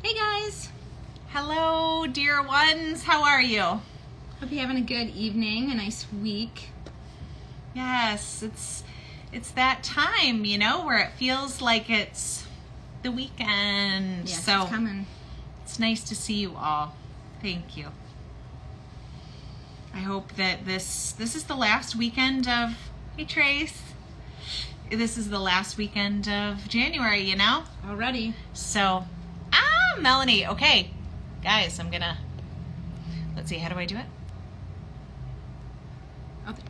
Hey guys! Hello, dear ones. How are you? Hope you're having a good evening, a nice week. Yes, it's that time, where it feels like it's the weekend. Yes, So it's coming. it's nice to see you all. Thank you. I hope that this is the last weekend of Hey Trace. This is the last weekend of January, Already. So Melanie, okay. Guys, let's see, how do I do it? Okay.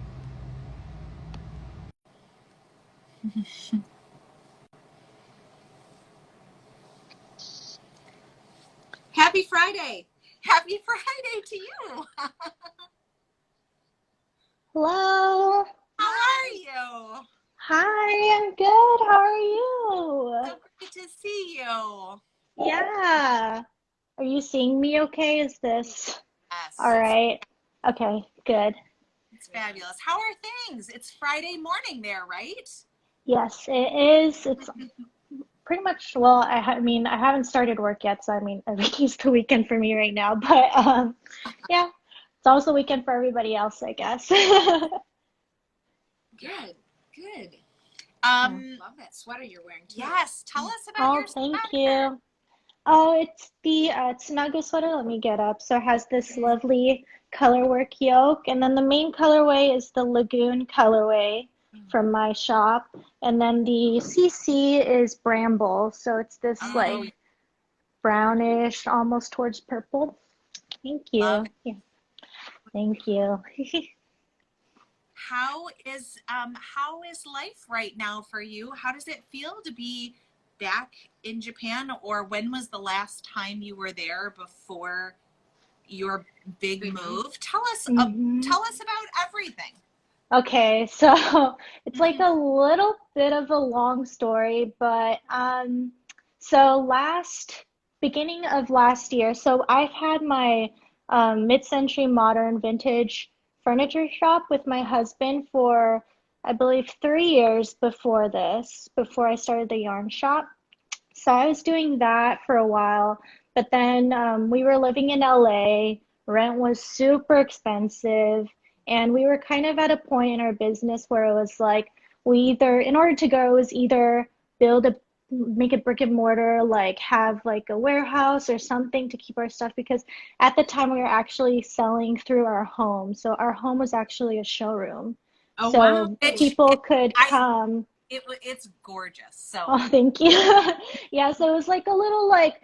Happy Friday! Happy Friday to you. Hello. How are you? Hi, I'm good. How are you? So great to see you. Yeah. Are you seeing me okay? Is this all Yes, right? Okay, good. it's fabulous. How are things? It's Friday morning there, right? Yes, it is. It's pretty much, well, I mean, I haven't started work yet, so I mean, everything's the weekend for me right now, but yeah, it's also the weekend for everybody else, I guess. Good, good. Yeah. Love that sweater you're wearing too. Yes, tell us about Oh, your thank sweater. you. Oh, it's the Tsunagu sweater. Let me get up. So it has this lovely colorwork yoke, and then the main colorway is the Lagoon colorway from my shop, and then the CC is Bramble. So it's this Oh, like brownish, almost towards purple. Thank love you. it. Yeah, thank you. How is life right now for you? How does it feel to be back in Japan, or when was the last time you were there before your big move? hmm Tell us about everything. Okay, so it's like a little bit of a long story, but so last beginning of last year, so I've had my mid-century modern vintage furniture shop with my husband for I believe 3 years before this, before I started the yarn shop. So I was doing that for a while, but then we were living in LA. Rent was super expensive, and we were kind of at a point in our business where it was like we either, in order to go, it was either build a make a brick and mortar, like have like a warehouse or something to keep our stuff because at the time we were actually selling through our home. So our home was actually a showroom. Oh wow! So Which people could I come. it's gorgeous. So Oh, thank you. Yeah, so it was like a little like,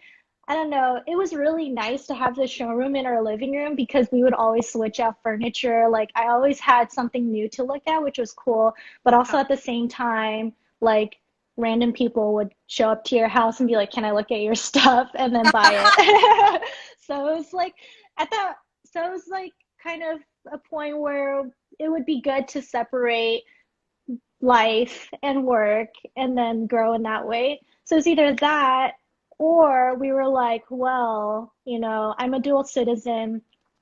I don't know, it was really nice to have the showroom in our living room because we would always switch out furniture. Like I always had something new to look at, which was cool. But also at the same time, like random people would show up to your house and be like, "Can I look at your stuff?" and then buy it. So it was like at that, so it was like kind of a point where it would be good to separate life and work and then grow in that way. So it's either that or we were like, well, I'm a dual citizen.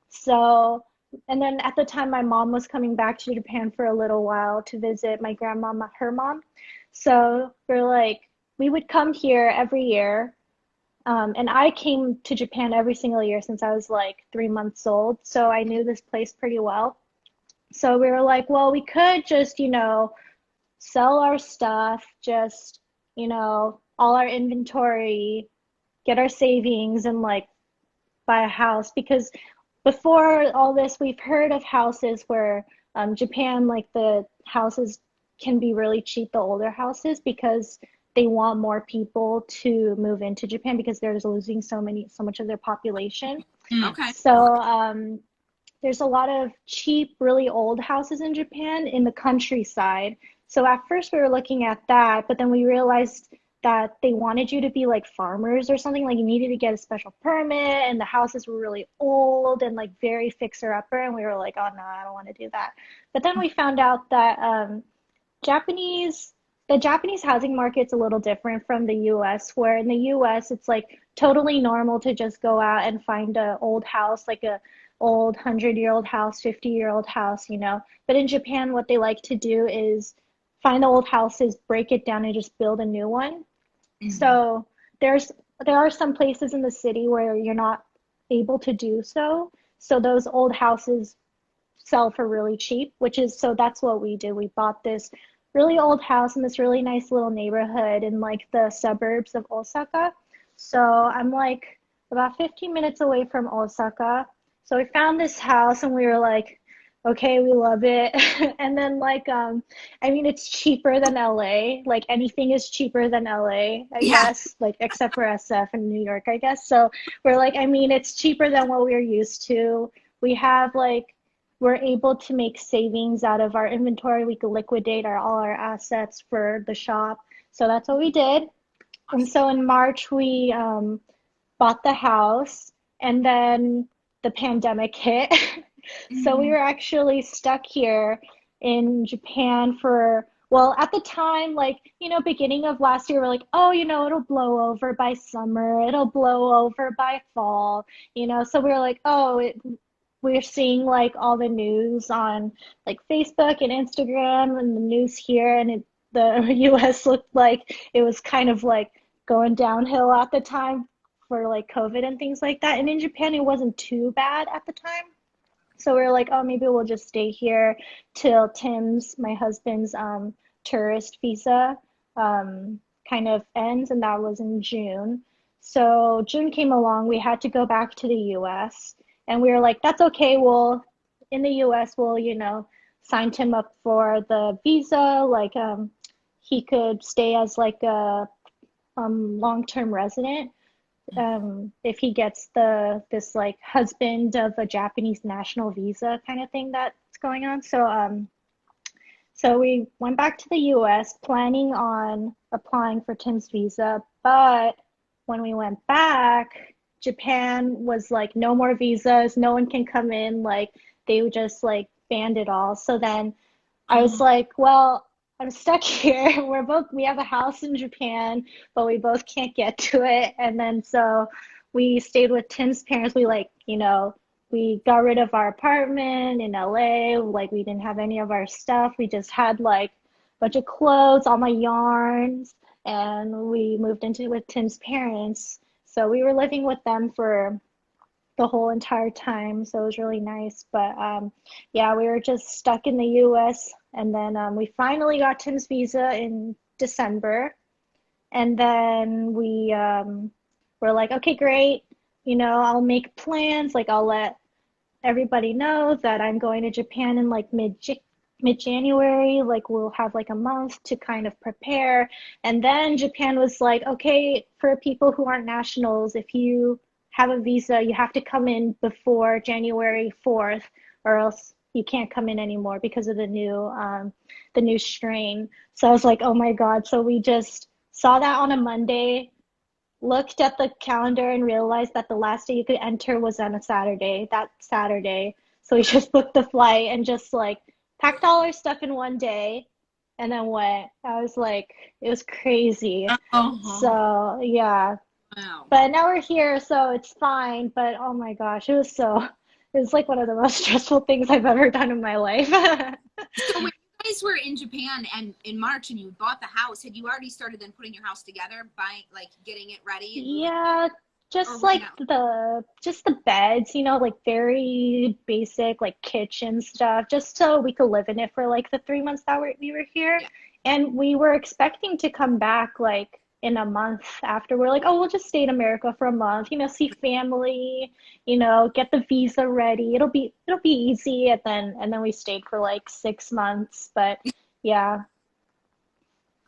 So, and then at the time, my mom was coming back to Japan for a little while to visit my grandma, her mom. So we're like, we would come here every year. And I came to Japan every single year since I was like 3 months old. So I knew this place pretty well. So we were like, well, we could just, sell our stuff, just, all our inventory, get our savings, and like buy a house. Because before all this, we've heard of houses where Japan, like the houses can be really cheap, the older houses, because they want more people to move into Japan because they're losing so much of their population. Okay. So there's a lot of cheap, really old houses in Japan in the countryside. So at first we were looking at that, but then we realized that they wanted you to be like farmers or something, like you needed to get a special permit, and the houses were really old and like very fixer-upper, and we were like, oh no, I don't want to do that. But then we found out that Japanese, the Japanese housing market's a little different from the US, where in the US it's like totally normal to just go out and find a old house, like a old 100-year-old house, 50-year-old house. But in Japan, what they like to do is find the old houses, break it down, and just build a new one. So there's there are some places in the city where you're not able to do so. So those old houses sell for really cheap, so that's what we did. We bought this really old house in this really nice little neighborhood in like the suburbs of Osaka. So I'm like about 15 minutes away from Osaka. So we found this house and we were like, okay, we love it. And then I mean it's cheaper than LA. Like anything is cheaper than LA, I Yeah. guess, like except for SF and New York, I guess. So we're like, I mean, it's cheaper than what we're used to. We have like we're able to make savings out of our inventory. We could liquidate all our assets for the shop. So that's what we did. And Awesome. so in March, we bought the house, and then the pandemic hit. So we Mhm. were actually stuck here in Japan for, well, at the time, like, beginning of last year, we're like, oh, it'll blow over by summer, it'll blow over by fall, so we were like, oh, we're seeing like all the news on like Facebook and Instagram and the news here, and the US looked like it was kind of like going downhill at the time for like COVID and things like that. And in Japan, it wasn't too bad at the time. So we are like, oh, maybe we'll just stay here till my husband's tourist visa um, kind of ends, and that was in June. So June came along, we had to go back to the US, and we were like, that's okay. We'll in the US, we'll signed him up for the visa, like he could stay as like a long-term resident if he gets this like husband of a Japanese national visa kind of thing that's going on. So we went back to the US planning on applying for Tim's visa, but when we went back, Japan was like no more visas, no one can come in, like they would just like banned it all. So then I was Oh, like, well, I'm stuck here. We have a house in Japan, but we both can't get to it. And then so we stayed with Tim's parents. We got rid of our apartment in LA. Like we didn't have any of our stuff. We just had like a bunch of clothes, all my yarns, and we moved into with Tim's parents. So we were living with them for the whole entire time. So it was really nice. But yeah, we were just stuck in the US. And then we finally got Tim's visa in December. And then we were like, okay, great. I'll make plans. Like, I'll let everybody know that I'm going to Japan in like mid January. Like, we'll have like a month to kind of prepare. And then Japan was like, okay, for people who aren't nationals, if you have a visa, you have to come in before January 4th, or else you can't come in anymore because of the new strain. So I was like, oh my God. So we just saw that on a Monday, looked at the calendar and realized that the last day you could enter was on that Saturday. So we just booked the flight and just like packed all our stuff in one day and then went. I was like, it was crazy. oh, So yeah, wow. but now we're here, so it's fine. But oh my gosh, it was like one of the most stressful things I've ever done in my life. So when you guys were in Japan and in March and you bought the house, had you already started then putting your house together, buying like getting it ready and moving, Yeah, or just what like now? the beds, like very basic like kitchen stuff, just so we could live in it for like the 3 months that we were here. Yeah. And we were expecting to come back like in a month after. We're like, oh, we'll just stay in America for a month, see family, get the visa ready. It'll be easy. And then we stayed for like 6 months. But yeah.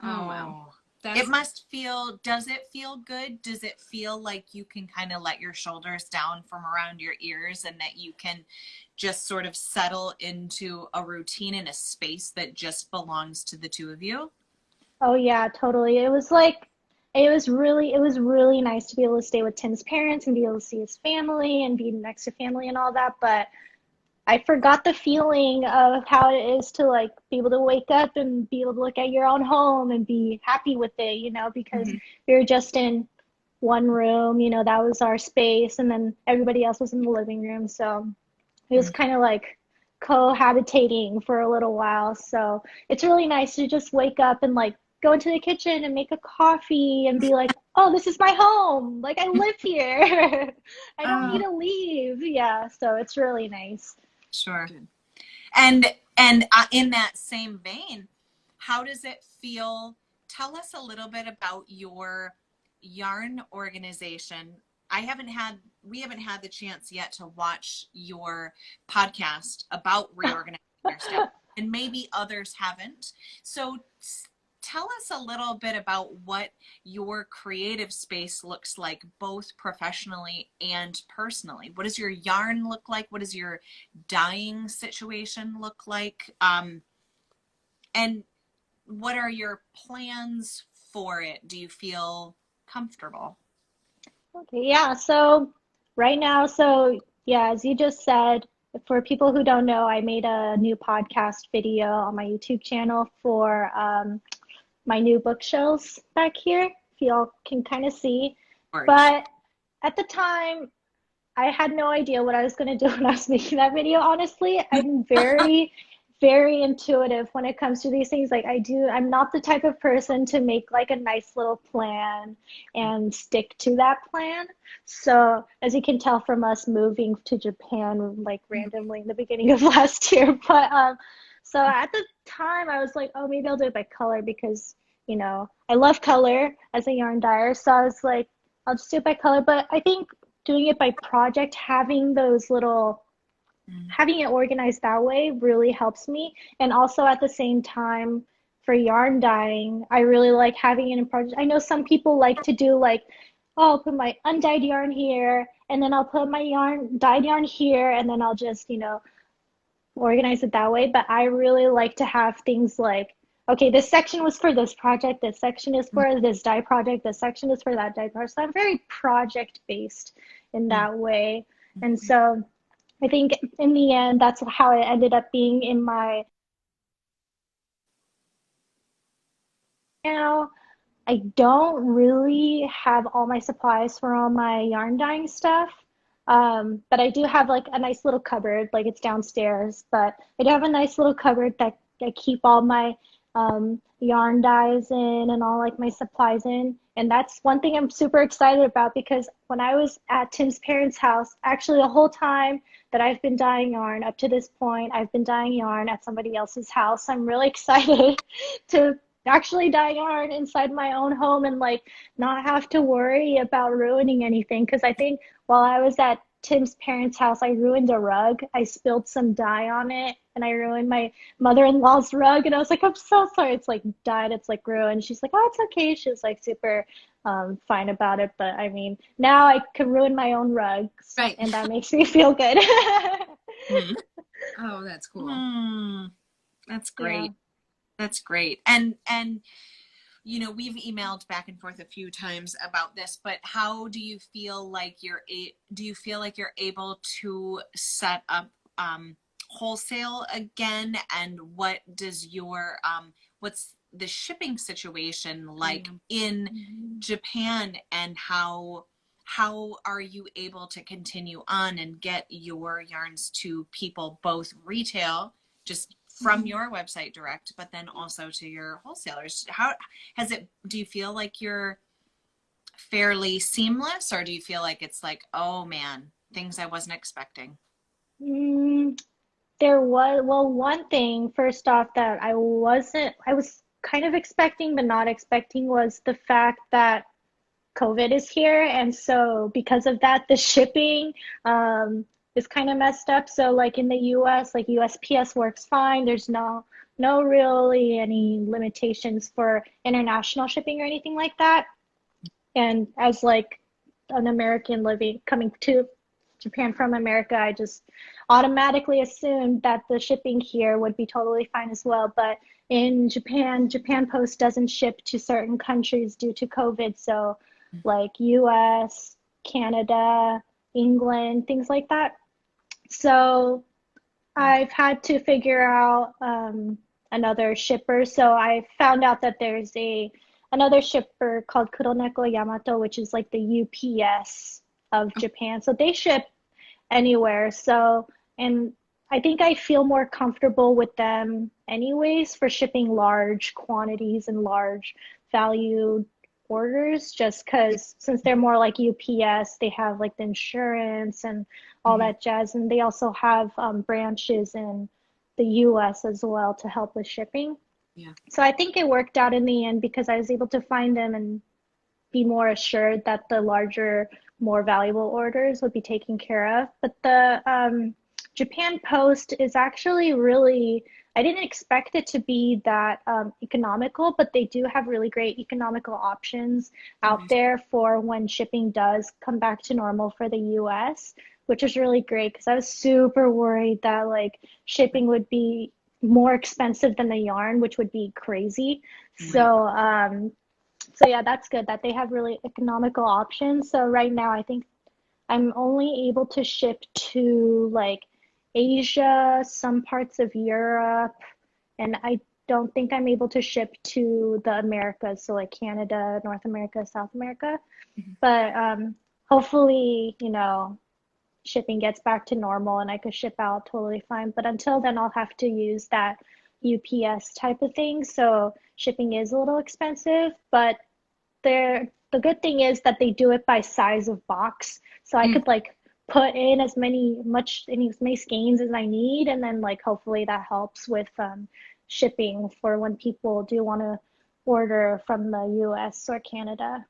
Oh wow. Oh, it That's must feel, does it feel good? Does it feel like you can kind of let your shoulders down from around your ears and that you can just sort of settle into a routine in a space that just belongs to the two of you? Oh yeah, totally. It was really nice to be able to stay with Tim's parents and be able to see his family and be next to family and all that, but I forgot the feeling of how it is to like be able to wake up and be able to look at your own home and be happy with it, because mhm. we were just in one room, that was our space, and then everybody else was in the living room. So it was kind of like cohabitating for a little while. So it's really nice to just wake up and like go into the kitchen and make a coffee and be like, oh, this is my home. Like I live here. I don't need to leave. Yeah, so it's really nice. Sure. And in that same vein, how does it feel? Tell us a little bit about your yarn organization. We haven't had the chance yet to watch your podcast about reorganizing our stuff, and maybe others haven't. So tell us a little bit about what your creative space looks like, both professionally and personally. What does your yarn look like? What does your dyeing situation look like? And what are your plans for it? Do you feel comfortable? Okay, yeah. So right now, as you just said, for people who don't know, I made a new podcast video on my YouTube channel for my new bookshelves back here, if y'all can kind of see. But at the time, I had no idea what I was going to do when I was making that video. Honestly, I'm very, very intuitive when it comes to these things. Like I'm not the type of person to make like a nice little plan and stick to that plan. So as you can tell from us moving to Japan like randomly in the beginning of last year, but so at the time I was like, oh, maybe I'll do it by color because, you know, I love color as a yarn dyer. So I was like, I'll just do it by color. But I think doing it by project, having it organized that way really helps me. And also at the same time, for yarn dyeing, I really like having it in project. I know some people like to do like, oh, I'll put my undyed yarn here, and then I'll put my dyed yarn here, and then I'll just, organize it that way. But I really like to have things like, okay, this section was for this project, this section is for this dye project, this section is for that dye project. So I'm very project based in that way. And so I think in the end, that's how it ended up being in my. Now, I don't really have all my supplies for all my yarn dyeing stuff. But I do have like a nice little cupboard, like it's downstairs, but I do have a nice little cupboard that I keep all my yarn dyes in and all like my supplies in. And that's one thing I'm super excited about, because when I was at Tim's parents' house, actually the whole time that I've been dyeing yarn up to this point, I've been dyeing yarn at somebody else's house. I'm really excited to actually dye yarn inside my own home and like not have to worry about ruining anything. Because I think while I was at Tim's parents' house, I ruined a rug. I spilled some dye on it and I ruined my mother-in-law's rug. And I was like, I'm so sorry. It's like dyed, it's like ruined. She's like, oh, it's okay. She was like super fine about it. But I mean, now I can ruin my own rugs, right, and that makes me feel good. Oh, that's cool. That's great. Yeah. That's great. And we've emailed back and forth a few times about this, but how do you feel like you're able to set up wholesale again? And what does your what's the shipping situation like in Japan, and how are you able to continue on and get your yarns to people, both retail, just from your website direct, but then also to your wholesalers? How do you feel like you're fairly seamless, or do you feel like it's like, oh man, things I wasn't expecting? One thing first off that I was kind of expecting but not expecting was the fact that COVID is here. And so because of that, the shipping is kind of messed up. So like in the US, like USPS works fine. There's no really any limitations for international shipping or anything like that. And as like an American coming to Japan from America, I just automatically assumed that the shipping here would be totally fine as well. But in Japan Post doesn't ship to certain countries due to COVID. So like US, Canada, England, things like that. So I've had to figure out another shipper. So I found out that there's another shipper called Kuroneko Yamato, which is like the UPS of Japan. So they ship anywhere. So, and I think I feel more comfortable with them anyways for shipping large quantities and large value orders, just because since they're more like UPS, they have like the insurance and all Mhm. that jazz, and they also have branches in the US as well to help with shipping. Yeah. So I think it worked out in the end because I was able to find them and be more assured that the larger, more valuable orders would be taken care of. But the Japan Post is actually really, I didn't expect it to be that economical, but they do have really great economical options out Nice. there for when shipping does come back to normal for the US, which is really great because I was super worried that like shipping would be more expensive than the yarn, which would be crazy. Right. So yeah, that's good that they have really economical options. So right now, I think I'm only able to ship to like Asia, some parts of Europe, and I don't think I'm able to ship to the Americas, so like Canada, North America, South America. Mhm. But hopefully, shipping gets back to normal and I could ship out totally fine. But until then, I'll have to use that UPS type of thing. So shipping is a little expensive, but the good thing is that they do it by size of box. So I Mm. could like put in as many skeins as I need, and then like hopefully that helps with shipping for when people do want to order from the US or Canada.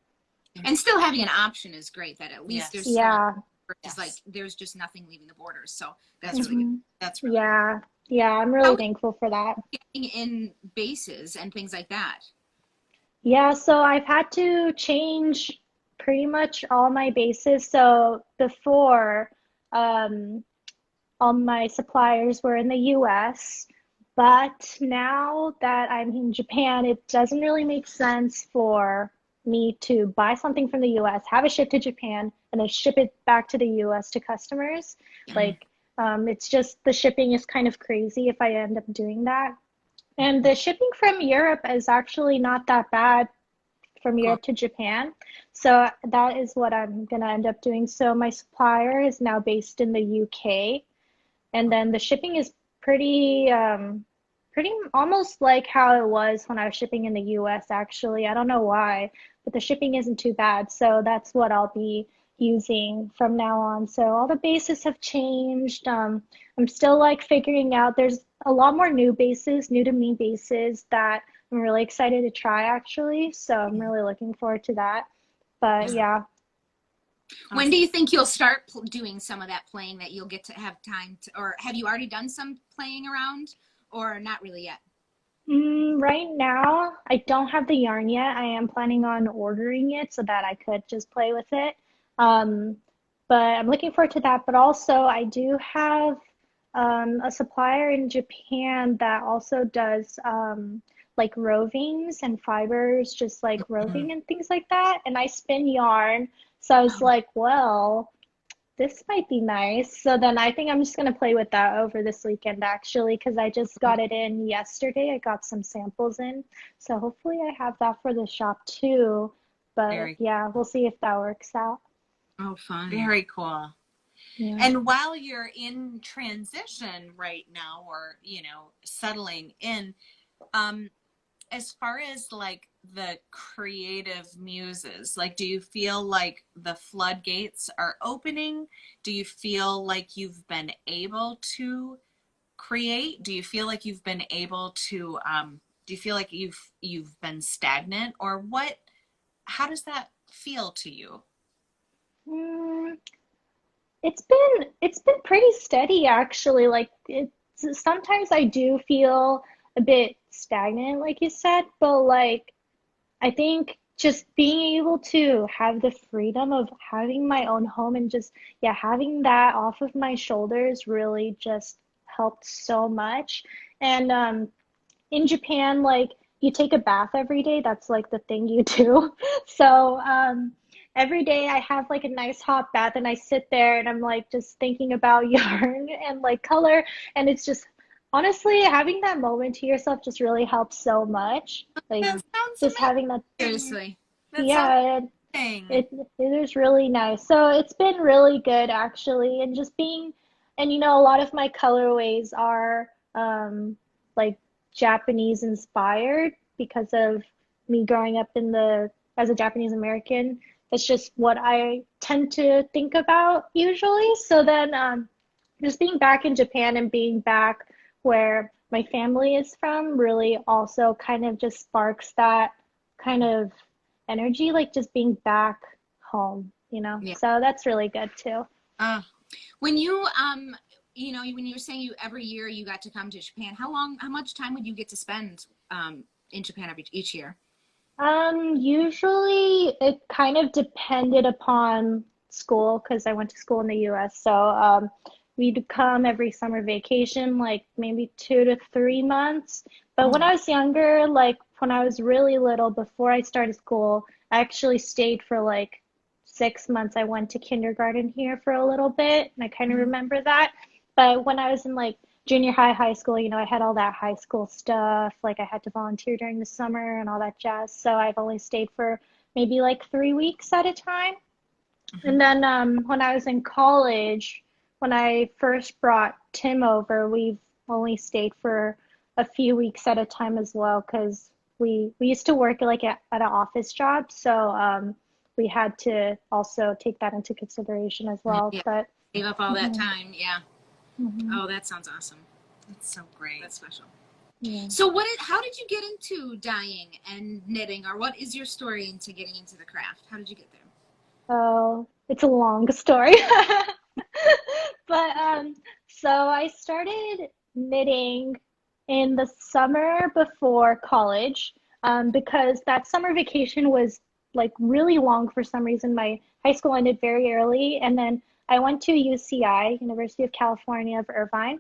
And still having an option is great. That at least there's Yes. still an Yeah. versus like Yes. there's just nothing leaving the borders. So that's That's really good. hmm that's really good. Yeah. Yeah, I'm How really are thankful for that. you getting in bases and things like that? Yeah, so I've had to change pretty much all my bases. So before, um, all my suppliers were in the US, but now that I'm in Japan, it doesn't really make sense for me to buy something from the US, have it shipped to Japan, and then ship it back to the US to customers. Mm. Like, it's just the shipping is kind of crazy if I end up doing that. And the shipping from Europe is actually not that bad from Cool. Europe to Japan. So that is what I'm gonna end up doing. So my supplier is now based in the UK, and then the shipping is pretty almost like how it was when I was shipping in the US actually. I don't know why, but the shipping isn't too bad. So that's what I'll be using from now on. So all the bases have changed. I'm still like figuring out there's a lot more new bases, new to me bases that I'm really excited to try actually. So I'm really looking forward to that. But Yeah. yeah. When do you think you'll start doing some of that playing that you'll get to have time to, or have you already done some playing around or not really yet? Right now, I don't have the yarn yet. I am planning on ordering it so that I could just play with it. Um, but I'm looking forward to that. But also, I do have a supplier in Japan that also does like rovings and fibers, just like Mm. roving and things like that. And I spin yarn. So I was Oh, like, well, this might be nice. So then I think I'm just gonna play with that over this weekend actually, because I just cool. got it in yesterday. I got some samples in. So hopefully I have that for the shop too. But Very yeah, we'll cool. see if that works out. Oh, fun. Very cool. Yeah. And while you're in transition right now, or settling in, um, as far as like the creative muses, like do you feel like the floodgates are opening? Do you feel like you've been able to create? Do you feel like you've been able to do you feel like you've been stagnant, or what, how does that feel to you? Mm, it's been pretty steady actually. Like it's sometimes I do feel a bit stagnant, like you said, but like I think just being able to have the freedom of having my own home and just, yeah, having that off of my shoulders really just helped so much. And in Japan, like you take a bath every day. That's like the thing you do. So every day I have like a nice hot bath and I sit there and I'm like just thinking about yarn and like color. And it's just honestly having that moment to yourself just really helps so much. Like That sounds just having that, amazing. Seriously. That sounds yeah, amazing. it is really nice. So it's been really good actually, and just being And a lot of my colorways are like Japanese inspired because of me growing up as a Japanese American. That's just what I tend to think about usually. So then just being back in Japan and being back where my family is from really also kind of just sparks that kind of energy, like just being back home, Yeah. So that's really good too. When you when you were saying every year you got to come to Japan, how much time would you get to spend in Japan each year? Usually it kind of depended upon school because I went to school in the US. So we'd come every summer vacation, like maybe 2 to 3 months. But when I was younger, like when I was really little, before I started school, I actually stayed for like 6 months. I went to kindergarten here for a little bit, and I kind of remember that. But when I was in like junior high, high school, I had all that high school stuff. Like I had to volunteer during the summer and all that jazz. So I've only stayed for maybe like 3 weeks at a time. And then when I was in college, when I first brought Tim over, we've only stayed for a few weeks at a time as well because we used to work like at an office job. So we had to also take that into consideration as well. Yeah. But Save up all that time. Yeah. mhm. Oh, that sounds awesome. That's so great. That's special. Yeah. So how did you get into dyeing and knitting, or what is your story into getting into the craft? How did you get there? Oh, it's a long story. But so I started knitting in the summer before college, because that summer vacation was like really long for some reason. My high school ended very early, and then I went to UCI, University of California of Irvine.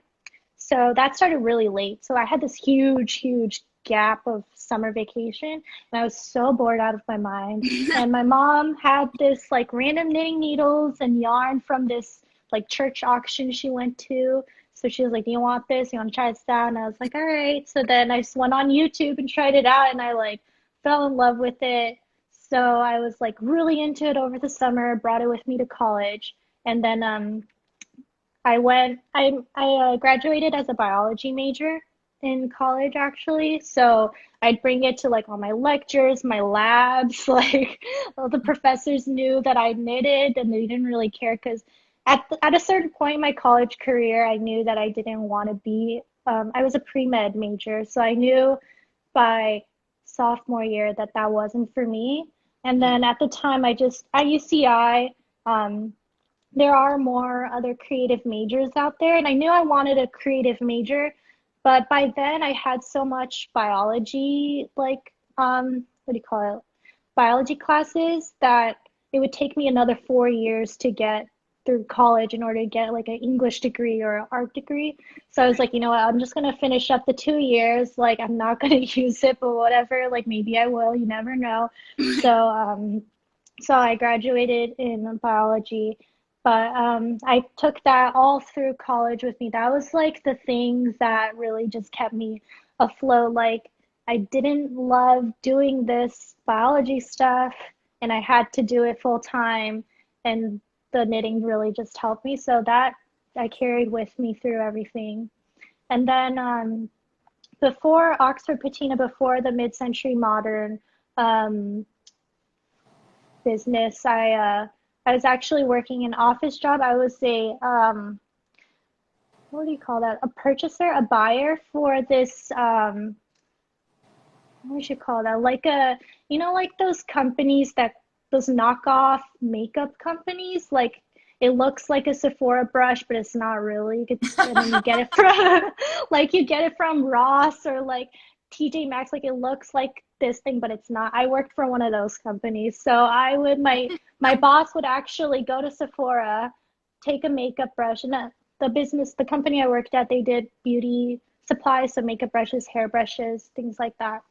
So that started really late. So I had this huge, huge gap of summer vacation, and I was so bored out of my mind. And my mom had this like random knitting needles and yarn from this like church auction she went to. So she was like, "Do you want this? You want to try this out?" And I was like, "All right." So then I just went on YouTube and tried it out, and I like fell in love with it. So I was like really into it over the summer, brought it with me to college, and then I graduated as a biology major in college actually. So I'd bring it to like all my lectures, my labs, like all the professors knew that I knitted and they didn't really care because at a certain point in my college career, I knew that I didn't want to be, I was a pre-med major. So I knew by sophomore year that that wasn't for me. And then at the time, at UCI, um, there are more other creative majors out there, and I knew I wanted a creative major, but by then I had so much biology, like what do you call it? Biology classes that it would take me another 4 years to get through college in order to get like an English degree or an art degree. So I was like, you know what, I'm just gonna finish up the 2 years. Like I'm not gonna use it, but whatever. Like maybe I will. You never know. So so I graduated in biology, but I took that all through college with me. That was like the things that really just kept me afloat. Like I didn't love doing this biology stuff, and I had to do it full time, and the knitting really just helped me. So that I carried with me through everything. And then before Oxford Patina, before the mid-century modern um, business, I was actually working an office job. I was a what do you call that? A purchaser, a buyer for this what would you call that? Like like those companies that those knockoff makeup companies, like it looks like a Sephora brush, but it's not really. And then you get it from like you get it from Ross or like TJ Maxx, like it looks like this thing, but it's not. I worked for one of those companies. So I would my boss would actually go to Sephora, take a makeup brush, and the company I worked at, they did beauty supplies, so makeup brushes, hair brushes, things like that.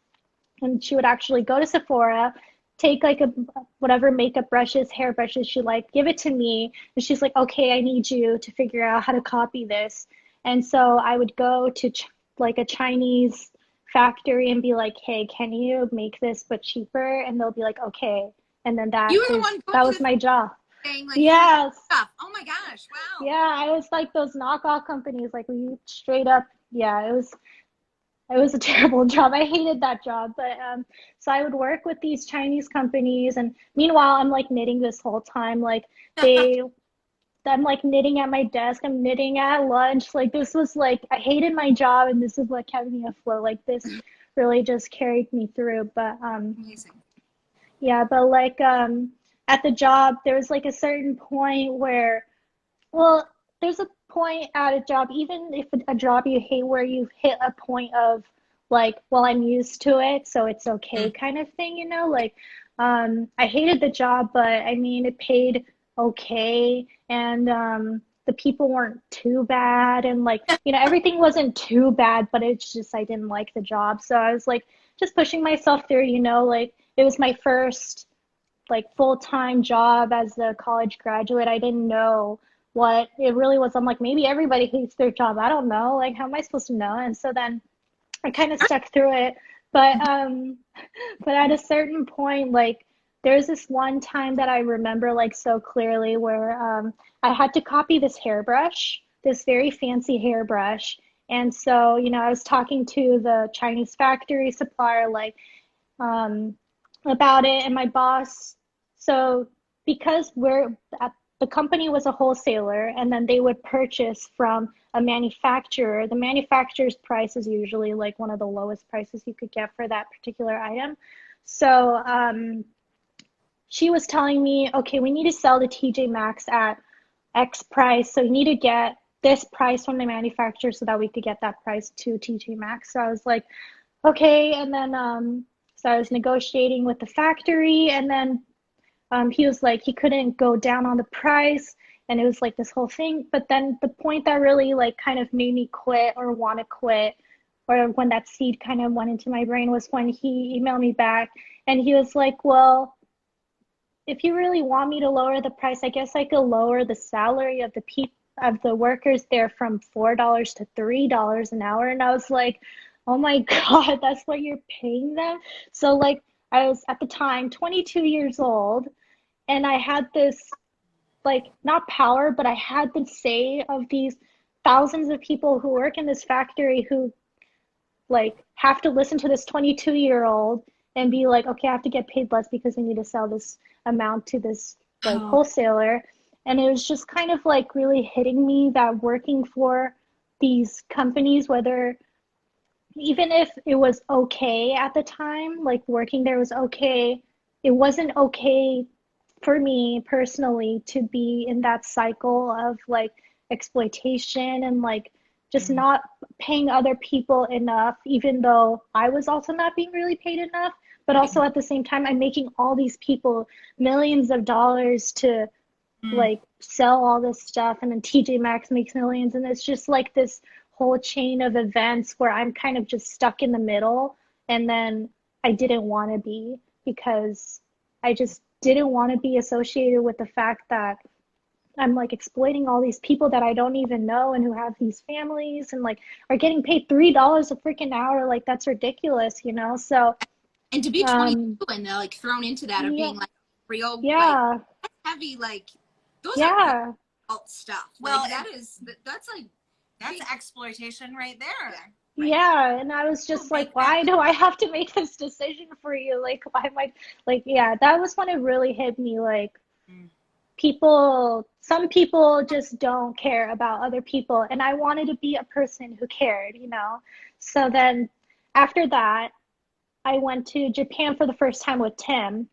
And she would actually go to Sephora, take like a whatever makeup brushes, hair brushes she liked, give it to me, and she's like, "Okay, I need you to figure out how to copy this." And so I would go to like a Chinese factory and be like, "Hey, can you make this but cheaper?" And they'll be like, "Okay." And then You were the one going that to was the my job. saying like Yes. stuff. Oh my gosh. gosh, wow. Yeah, I was like those knockoff companies, like we straight up, yeah, it was a terrible job. I hated that job. But so I would work with these Chinese companies, and meanwhile I'm like knitting this whole time. Like they I'm like knitting at my desk, I'm knitting at lunch. Like this was like I hated my job, and this is what kept me afloat. Like this really just carried me through. But Amazing. yeah, but like at the job there was like a certain point where, well, there's a point at a job, even if a job you hate, where you've hit a point of like, well, I'm used to it, so it's okay kind of thing, you know? Like, I hated the job, but I mean, it paid okay, and the people weren't too bad, and like, you know, everything wasn't too bad, but it's just I didn't like the job. So I was like just pushing myself through, you know, like it was my first like full-time job as a college graduate. I didn't know what it really was. I'm like, maybe everybody hates their job. I don't know. Like, how am I supposed to know? And so then I kind of stuck through it. But at a certain point, like there's this one time that I remember like so clearly where I had to copy this hairbrush, this very fancy hairbrush. And so, you know, I was talking to the Chinese factory supplier, like, about it, and my boss, so because we're at the company was a wholesaler, and then they would purchase from a manufacturer. The manufacturer's price is usually like one of the lowest prices you could get for that particular item. So she was telling me, okay, we need to sell the TJ Maxx at X price, so you need to get this price from the manufacturer so that we could get that price to TJ Maxx. So I was like, okay, and then so I was negotiating with the factory, and then he was like, he couldn't go down on the price, and it was like this whole thing. But then the point that really like kind of made me quit or want to quit, or when that seed kind of went into my brain, was when he emailed me back, and he was like, well, if you really want me to lower the price, I guess I could lower the salary of the workers there from $4 to $3 an hour. And I was like, oh my God, that's what you're paying them? So like I was at the time 22 years old, and I had this like not power, but I had the say of these thousands of people who work in this factory who like have to listen to this 22-year-old and be like, okay, I have to get paid less because we need to sell this amount to this like wholesaler. And it was just kind of like really hitting me that working for these companies, whether even if it was okay at the time, like working there was okay, it wasn't okay for me personally to be in that cycle of like exploitation and like just not paying other people enough, even though I was also not being really paid enough. But also at the same time, I'm making all these people millions of dollars to like sell all this stuff, and then TJ Maxx makes millions, and it's just like this whole chain of events where I'm kind of just stuck in the middle. And then I didn't want to be, because I just didn't want to be associated with the fact that I'm like exploiting all these people that I don't even know and who have these families and like are getting paid $3 a freaking hour. Like that's ridiculous, you know? So and to be 22 and like thrown into that of being like real, yeah, like that's heavy, like those yeah, are adult stuff. Well, like that's like that's exploitation right there. yeah. And I was just like, why do I have to make this decision for you? Like, why am I like, yeah, that was when it really hit me. Like, some people just don't care about other people, and I wanted to be a person who cared, you know? So then after that, I went to Japan for the first time with Tim.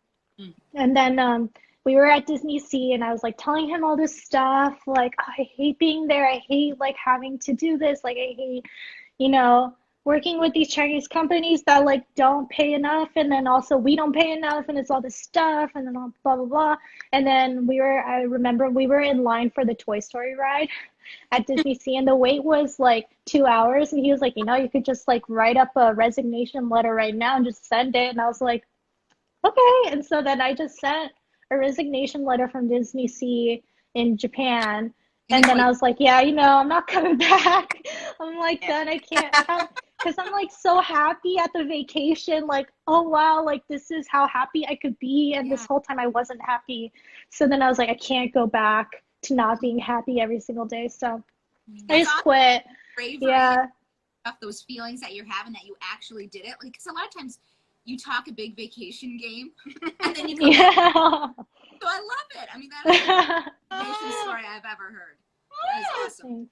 And then we were at Disney Sea, and I was like telling him all this stuff. Like, oh, I hate being there. I hate like having to do this. Like, I hate, you know, working with these Chinese companies that like don't pay enough. And then also we don't pay enough, and it's all this stuff, and then all blah, blah, blah. And then I remember we were in line for the Toy Story ride at Disney Sea, and the wait was like 2 hours. And he was like, you know, you could just like write up a resignation letter right now and just send it. And I was like, okay. And so then I just sent a resignation letter from Disney Sea in Japan. And then I was like, yeah, you know, I'm not coming back. I'm like, done. I can't have, because I'm like so happy at the vacation. Like, oh, wow, like this is how happy I could be. And this whole time I wasn't happy. So then I was like, I can't go back to not being happy every single day. So I That's just awesome. quit. Bravery, Yeah. those feelings that you're having that you actually did it. Like, because a lot of times you talk a big vacation game and then you come back. Yeah. So I love it. I mean, that is the vacation story I've ever heard. That is awesome.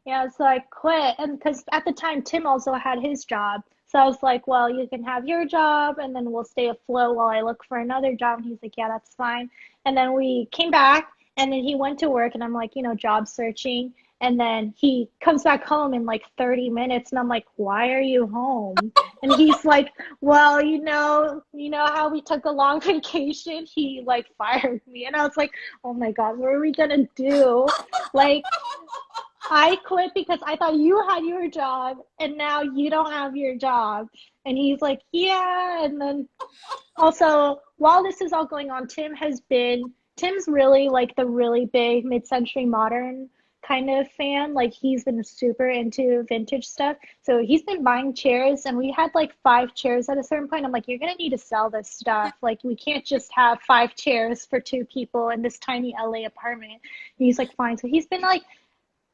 Yeah, so I quit, and because at the time Tim also had his job, so I was like, well, you can have your job, and then we'll stay afloat while I look for another job. And he's like, yeah, that's fine. And then we came back, and then he went to work, and I'm like, job searching. And then he comes back home in like 30 minutes, and I'm like, why are you home? And he's like, well, how we took a long vacation, he like fired me. And I was like, oh my God, what are we gonna do? Like, I quit because I thought you had your job and now you don't have your job. And he's like, yeah. And then also, while this is all going on, Tim's really like the really big mid-century modern kind of fan. Like he's been super into vintage stuff. So he's been buying chairs, and we had like 5 chairs at a certain point. I'm like, you're gonna need to sell this stuff. Like we can't just have 5 chairs for 2 people in this tiny LA apartment. And he's like, fine. So he's been like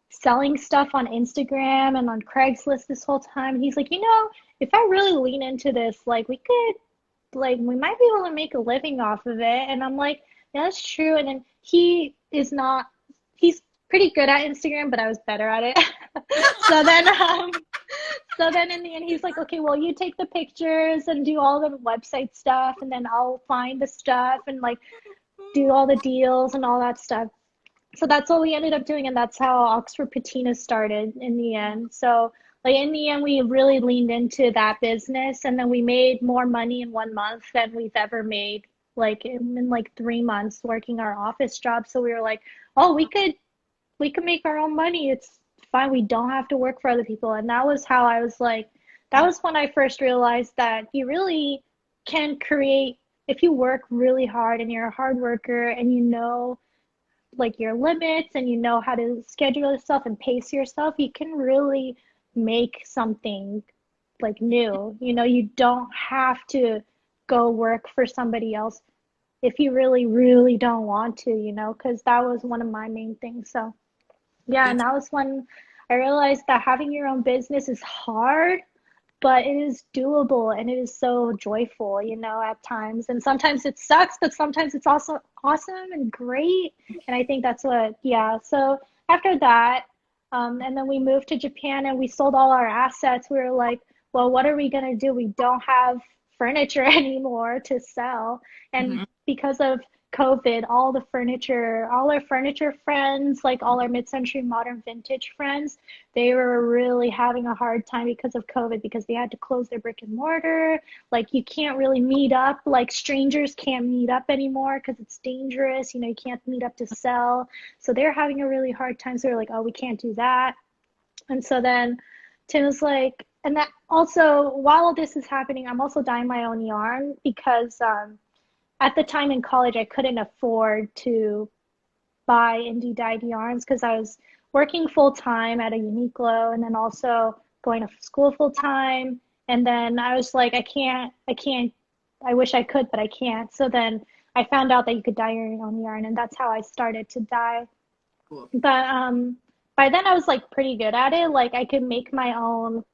selling stuff on Instagram and on Craigslist this whole time. He's like, if I really lean into this, like we might be able to make a living off of it. And I'm like, yeah, that's true. And then he's pretty good at Instagram, but I was better at it. So then in the end, he's like, okay, well, you take the pictures and do all the website stuff, and then I'll find the stuff and like do all the deals and all that stuff. So that's what we ended up doing, and that's how Oxford Patina started in the end. So like in the end, we really leaned into that business, and then we made more money in 1 month than we've ever made like in like 3 months working our office job. So we were like, oh, we could make our own money. It's fine. We don't have to work for other people. And that was how I was like, that was when I first realized that you really can create if you work really hard and you're a hard worker and like your limits and how to schedule yourself and pace yourself, you can really make something like new. You don't have to go work for somebody else if you really, really don't want to, because that was one of my main things. So yeah, and that was when I realized that having your own business is hard, but it is doable and it is so joyful, at times. And sometimes it sucks, but sometimes it's also awesome and great. And I think yeah. So after that, and then we moved to Japan and we sold all our assets. We were like, well, what are we going to do? We don't have furniture anymore to sell. And because of COVID, all our furniture friends, like all our mid-century modern vintage friends, they were really having a hard time because of COVID, because they had to close their brick and mortar. Like you can't really meet up, like strangers can't meet up anymore because it's dangerous. You can't meet up to sell. So they're having a really hard time. So they're like, oh, we can't do that. And so then Tim was like, and that also, while this is happening, I'm also dyeing my own yarn because at the time in college, I couldn't afford to buy indie dyed yarns because I was working full time at a Uniqlo and then also going to school full time. And then I was like, I wish I could, but I can't. So then I found out that you could dye your own yarn, and that's how I started to dye. Cool. But by then I was like pretty good at it. Like I could make my own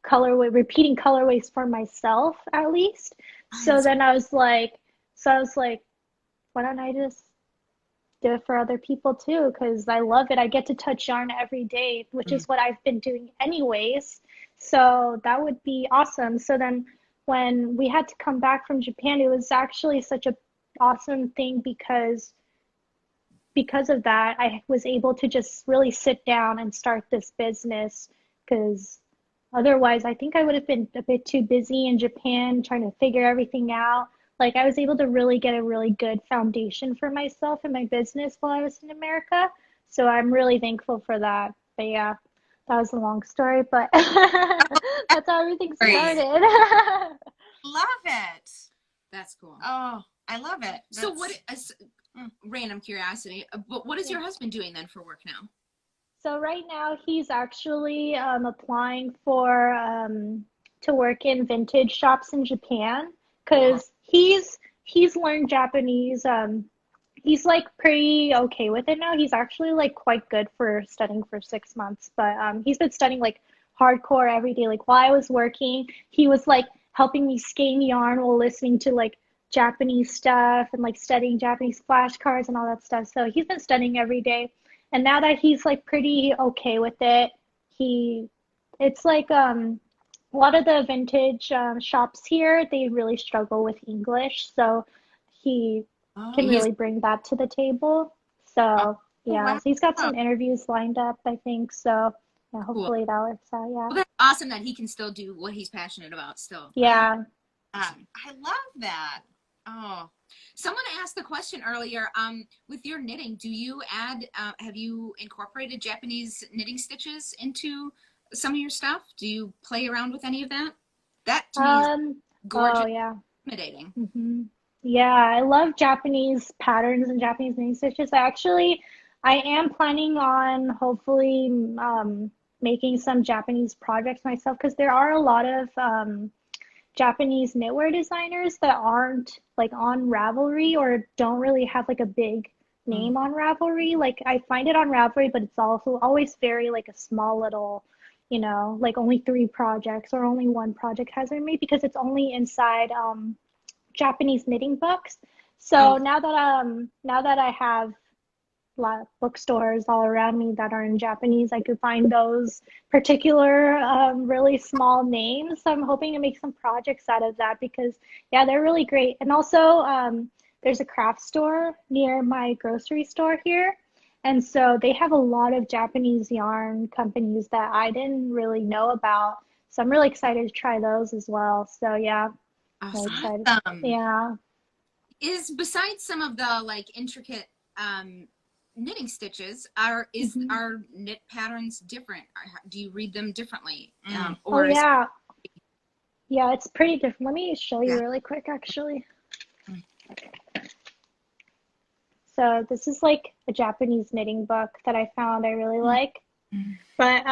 colorway, repeating colorways for myself at least. So then I was like, why don't I just do it for other people too? Because I love it. I get to touch yarn every day, which is what I've been doing anyways. So that would be awesome. So then when we had to come back from Japan, it was actually such a awesome thing because of that, I was able to just really sit down and start this business, because otherwise I think I would have been a bit too busy in Japan trying to figure everything out. Like I was able to really get a really good foundation for myself and my business while I was in America. So I'm really thankful for that. But yeah, that was a long story, but that's how everything started. Love it. That's cool. Oh, I love it. So what is random curiosity, but what is your husband doing then for work now? So right now he's actually applying for to work in vintage shops in Japan, because he's learned Japanese he's like pretty okay with it now. He's actually like quite good for studying for 6 months, but he's been studying like hardcore every day. Like while I was working, he was like helping me skein yarn while listening to like Japanese stuff and like studying Japanese flashcards and all that stuff. So he's been studying every day. And now that he's like pretty okay with it, he it's like a lot of the vintage shops here, they really struggle with English, so he Oh, can really bring that to the table. oh, So yeah, wow. so he's got some interviews lined up, I think. So yeah, Cool. hopefully that works out. Yeah. Well, that's awesome that he can still do what he's passionate about still. Yeah. I love that. Oh, Someone asked the question earlier, with your knitting, do you add, have you incorporated Japanese knitting stitches into some of your stuff? Do you play around with any of that? That to me is gorgeous, Oh yeah. intimidating. Yeah, I love Japanese patterns and Japanese knitting stitches. I am planning on hopefully making some Japanese projects myself because there are a lot of Japanese knitwear designers that aren't like on Ravelry or don't really have like a big name on Ravelry. Like I find it on Ravelry, but it's also always very like a small little, like only 3 projects or only 1 project has been made because it's only inside Japanese knitting books. So Oh, now that I have a lot of bookstores all around me that are in Japanese, I could find those particular really small names. So I'm hoping to make some projects out of that because yeah, they're really great. And also there's a craft store near my grocery store here. And so they have a lot of Japanese yarn companies that I didn't really know about. So I'm really excited to try those as well. So yeah, really awesome. excited. Yeah. Is besides some of the like intricate knitting stitches, are Mhm. knit patterns different? Do you read them differently? Oh Or is yeah. Yeah, it's pretty different. Let me show you yeah. really quick actually. So this is like a Japanese knitting book that I found I really like. But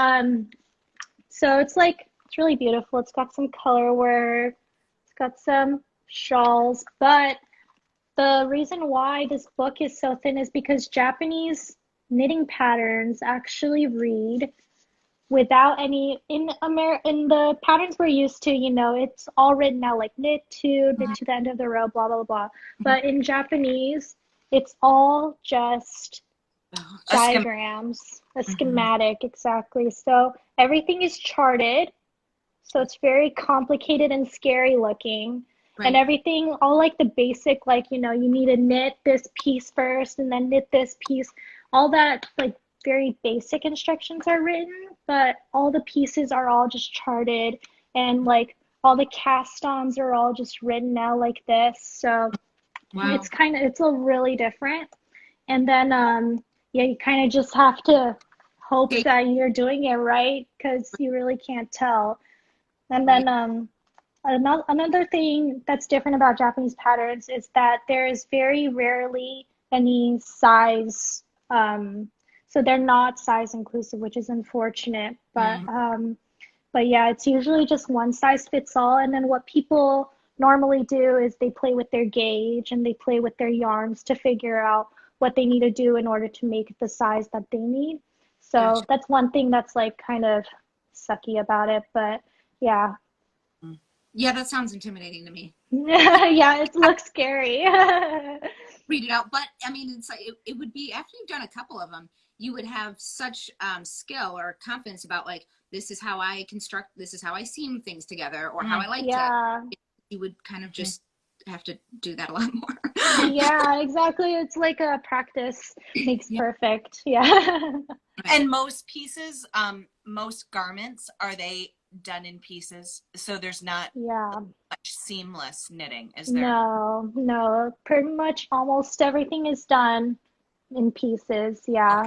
so it's really beautiful. It's got some color work. It's got some shawls, but the reason why this book is so thin is because Japanese knitting patterns actually read without any in the patterns we're used to, it's all written out like knit to the end of the row, blah blah blah. But in Japanese, it's all just Oh, a skim. diagrams, a schematic, exactly. So everything is charted, so it's very complicated and scary looking. And right. everything, all like the basic, like, you need to knit this piece first and then knit this piece. All that, like, very basic instructions are written, but all the pieces are all just charted and, like, all the cast-ons are all just written out like this. So Wow. it's a really different. And then, yeah, you kind of just have to hope Okay. that you're doing it right because you really can't tell. And Right. then, another thing that's different about Japanese patterns is that there is very rarely any size, so they're not size inclusive, which is unfortunate. But yeah, it's usually just one size fits all. And then what people normally do is they play with their gauge and they play with their yarns to figure out what they need to do in order to make the size that they need. So Gotcha. that's one thing that's like kind of sucky about it. But yeah. Yeah, that sounds intimidating to me. Yeah, it looks scary. Read it out, but I mean, it's like it would be after you've done a couple of them, you would have such skill or confidence about like this is how I construct, this is how I seam things together, or how I like to. Yeah. You would kind of just have to do that a lot more. Yeah, exactly. It's like a practice makes Yeah. perfect. Yeah. And most pieces, most garments, are they done in pieces? So there's not Yeah. much seamless knitting, is there? No, no. Pretty much almost everything is done in pieces. Okay. Yeah.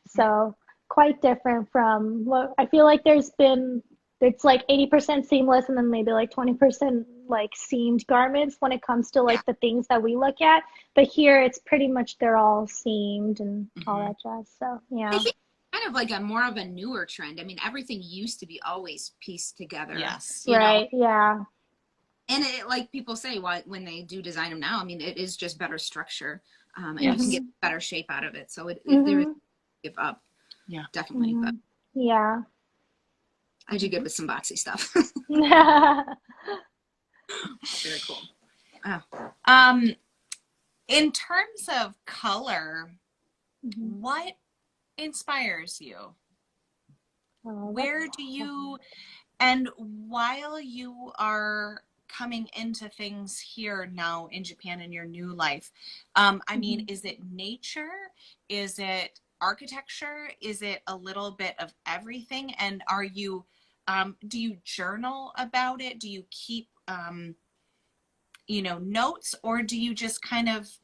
So quite different from what I feel like it's like 80% seamless and then maybe like 20% like seamed garments when it comes to Yeah. like the things that we look at. But here it's pretty much they're all seamed and all Mhm. that jazz. So I yeah. think kind of like a more of a newer trend. I mean, everything used to be always pieced together, Yes. Right. Yeah. and it, like people say, why when they do design them now, I mean, it is just better structure. and you can get Mhm. better shape out of it. So if there is Mhm. give up, Yeah. definitely. But Mhm. Yeah. I do good with some boxy stuff. Very cool. Oh. Um, in terms of color, Mhm. what inspires you? Oh, Where that's do hard. you, and while you are coming into things here now in Japan in your new life, I mean, Mhm. is it nature? Is it architecture? Is it a little bit of everything? And are you, do you journal about it? Do you keep, notes, or do you just kind of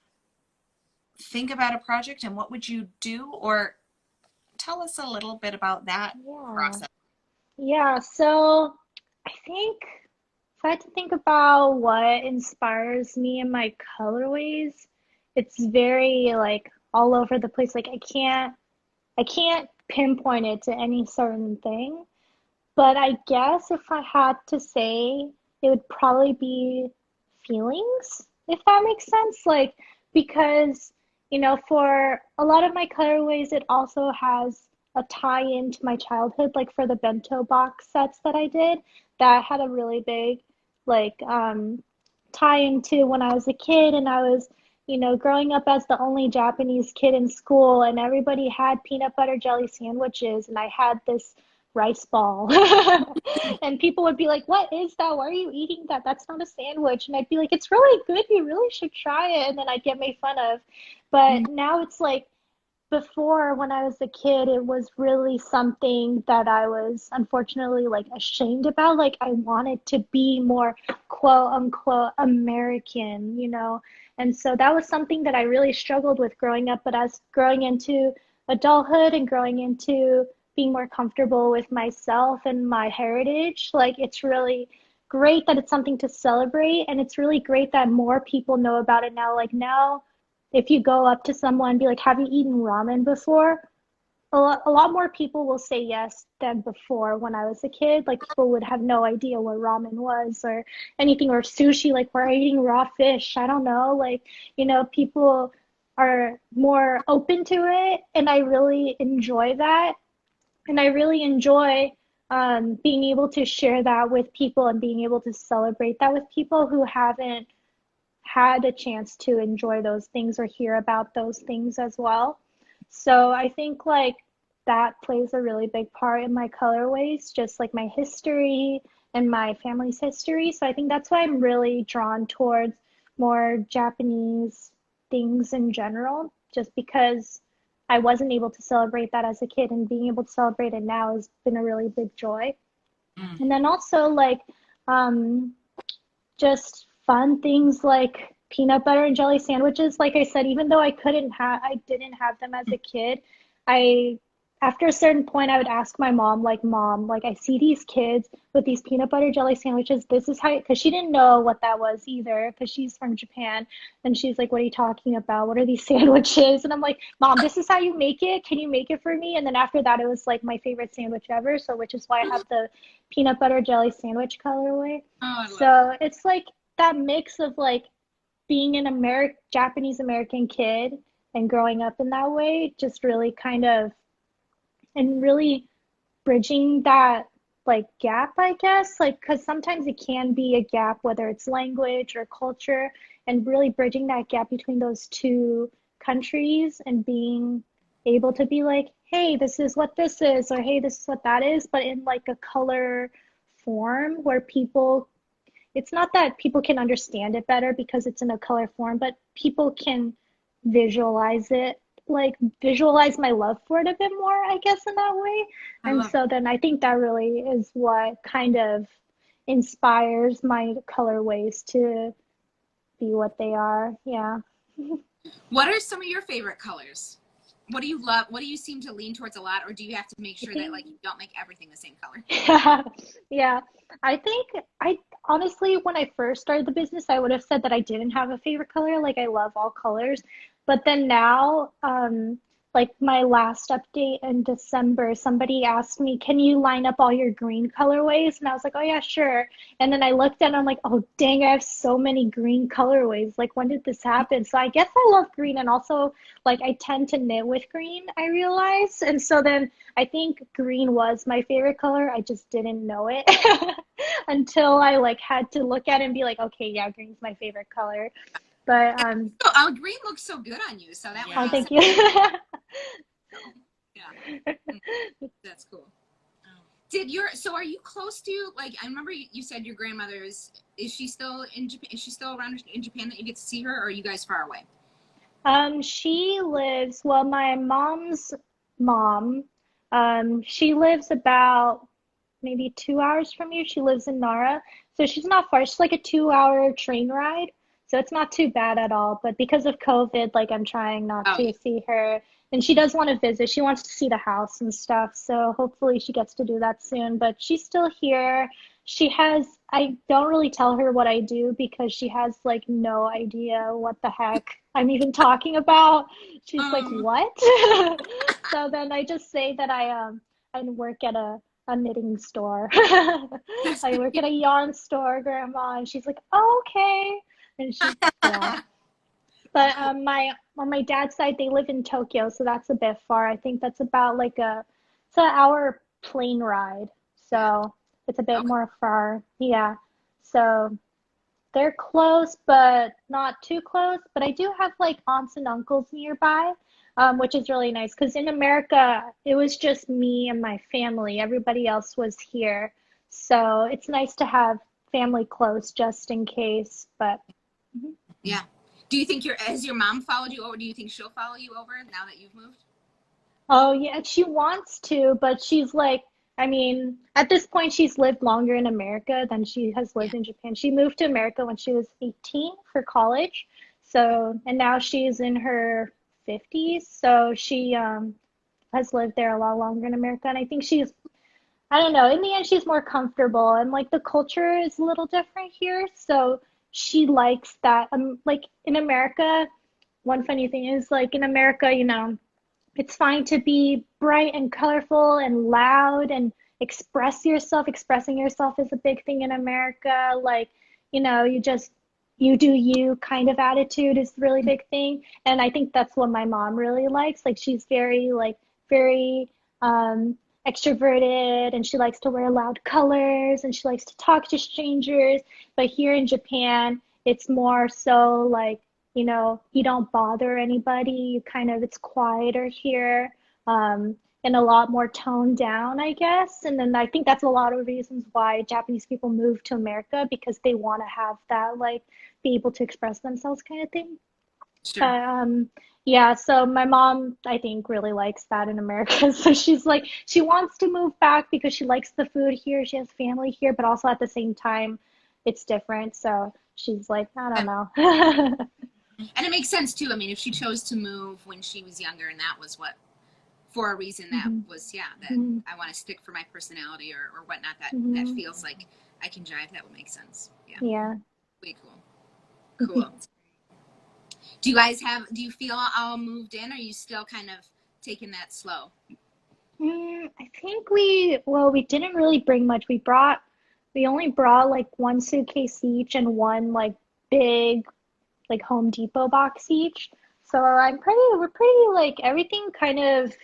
think about a project and what would you do? Or tell us a little bit about that Yeah. process. Yeah. So I think if I had to think about what inspires me in my colorways, it's very like all over the place. Like I can't pinpoint it to any certain thing. But I guess if I had to say, it would probably be feelings, if that makes sense. Like, because, for a lot of my colorways, it also has a tie into my childhood. Like for the bento box sets that I did, that had a really big, like, tie into when I was a kid and I was, growing up as the only Japanese kid in school, and everybody had peanut butter jelly sandwiches, and I had this rice ball. And people would be like, "What is that? Why are you eating that? That's not a sandwich." And I'd be like, "It's really good. You really should try it." And then I'd get made fun of. But now it's like, before, when I was a kid, it was really something that I was unfortunately like ashamed about. Like I wanted to be more quote unquote American, And so that was something that I really struggled with growing up. But as growing into adulthood and growing into being more comfortable with myself and my heritage, like it's really great that it's something to celebrate. And it's really great that more people know about it now. Like now, if you go up to someone and be like, "Have you eaten ramen before?" A lot more people will say yes than before. When I was a kid, like people would have no idea what ramen was or anything, or sushi, like we're eating raw fish. I don't know. Like, people are more open to it, and I really enjoy that. And I really enjoy being able to share that with people and being able to celebrate that with people who haven't had a chance to enjoy those things or hear about those things as well. So I think like that plays a really big part in my colorways, just like my history and my family's history. So I think that's why I'm really drawn towards more Japanese things in general, just because I wasn't able to celebrate that as a kid, and being able to celebrate it now has been a really big joy. Mm. And then also like um just fun things like peanut butter and jelly sandwiches. Like I said, even though I didn't have them as a kid, I, after a certain point, I would ask my mom, like, "Mom, like I see these kids with these peanut butter jelly sandwiches. This is how," because she didn't know what that was either, because she's from Japan, and she's like, "What are you talking about? What are these sandwiches?" And I'm like, "Mom, this is how you make it. Can you make it for me?" And then after that, it was like my favorite sandwich ever. So, which is why I have the peanut butter jelly sandwich colorway. Oh, I love So it's like that mix of like being an Japanese American kid and growing up in that way, just really kind of, and really bridging that like gap, I guess, like because sometimes it can be a gap, whether it's language or culture, and really bridging that gap between those two countries and being able to be like, "Hey, this is what this is," or "Hey, this is what that is," but in like a color form where people, it's not that people can understand it better because it's in a color form, but people can visualize it, like visualize my love for it a bit more, I guess, in that way. I And love so then I think that really is what kind of inspires my colorways to be what they are. Yeah. What are some of your favorite colors? What do you love? What do you seem to lean towards a lot, or do you have to make I sure that think like you don't make everything the same color? yeah, yeah. I think I honestly, when I first started the business, I would have said that I didn't have a favorite color. Like I love all colors. But then now, like my last update in December, somebody asked me, "Can you line up all your green colorways?" And I was like, "Oh yeah, sure." And then I looked at it, I'm like, "Oh dang, I have so many green colorways. Like when did this happen?" So I guess I love green and also like I tend to knit with green, I realized. And so then I think green was my favorite color. I just didn't know it until I like had to look at it and be like, "Okay, yeah, green's my favorite color." But Oh, green looks so good on you, so that would oh, make Yeah. thank sense. you. So, yeah, mm, that's cool. Did your so are you close to like I remember you said your grandmother is she still in Japan? Is she still around in Japan that you get to see her, or are you guys far away? She lives, well, my mom's mom, she lives about maybe 2 hours from you. She lives in Nara. So she's not far. She's like a 2 hour train ride. So it's not too bad at all. But because of COVID, like I'm trying not Oh yeah. to see her. And she does want to visit. She wants to see the house and stuff. So hopefully she gets to do that soon. But she's still here. She has, I don't really tell her what I do because she has like no idea what the heck I'm even talking about. She's like, Um, "What?" So then I just say that I work at a knitting store. that's I work yeah. at a yarn store, Grandma, and she's like, "Oh, okay." And she, yeah. But on my dad's side, they live in Tokyo, so that's a bit far. I think that's about like it's an hour plane ride, Yeah. so it's a bit Okay. more far. Yeah. So they're close, but not too close. But I do have like aunts and uncles nearby, which is really nice because in America, it was just me and my family. Everybody else was here. So it's nice to have family close just in case. But mhm. Yeah. Do you think your has your mom followed you over? Do you think she'll follow you over now that you've moved? Oh, yeah, she wants to, but she's like, I mean, at this point, she's lived longer in America than she has Yeah. lived in Japan. She moved to America when she was 18 for college. So, and now she's in her 50s. So she has lived there a lot longer in America. And I think she's, I don't know, in the end, she's more comfortable. And like the culture is a little different here. So she likes that. Like in America, one funny thing is like in America, it's fine to be bright and colorful and loud and express yourself. Expressing yourself is a big thing in America. Like, you just you do you kind of attitude is a really big thing. And I think that's what my mom really likes. Like she's very um extroverted and she likes to wear loud colors and she likes to talk to strangers. But here in Japan, it's more so like you don't bother anybody. You kind of, it's quieter here, and a lot more toned down, I guess. And then I think that's a lot of reasons why Japanese people move to America because they want to have that, like, be able to express themselves kind of thing. Sure. But yeah, so my mom, I think, really likes that in America. So she's like, she wants to move back because she likes the food here. She has family here, but also at the same time, it's different. So she's like, I don't And know. it makes sense too. I mean, if she chose to move when she was younger, and that was what for a reason that Mhm, was yeah that mhm, I want to stick for my personality or whatnot. That mhm. feels like I can jive. That would make sense. Yeah. Yeah. Way cool. Cool. Do you guys have? Do you feel all moved in? Or are you still kind of taking that slow? I think we didn't really bring much. We only brought like one suitcase each and one like big like Home Depot box each. So we're pretty like everything kind of,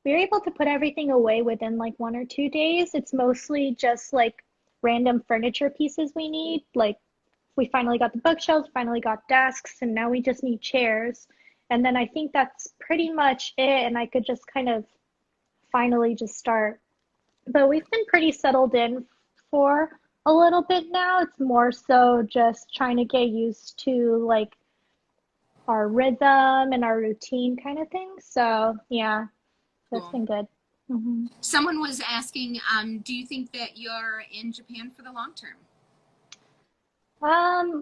we were able to put everything away within like 1 or 2 days. It's mostly just like random furniture pieces we need. Like we finally got the bookshelves, finally got desks, and now we just need chairs. And then I think that's pretty much it. And I could just kind of finally just start. But we've been pretty settled in for a little bit now. It's more so just trying to get used to like our rhythm and our routine kind of thing. So yeah, that's Cool. been good. Hmm. Someone was asking, do you think that you're in Japan for the long term?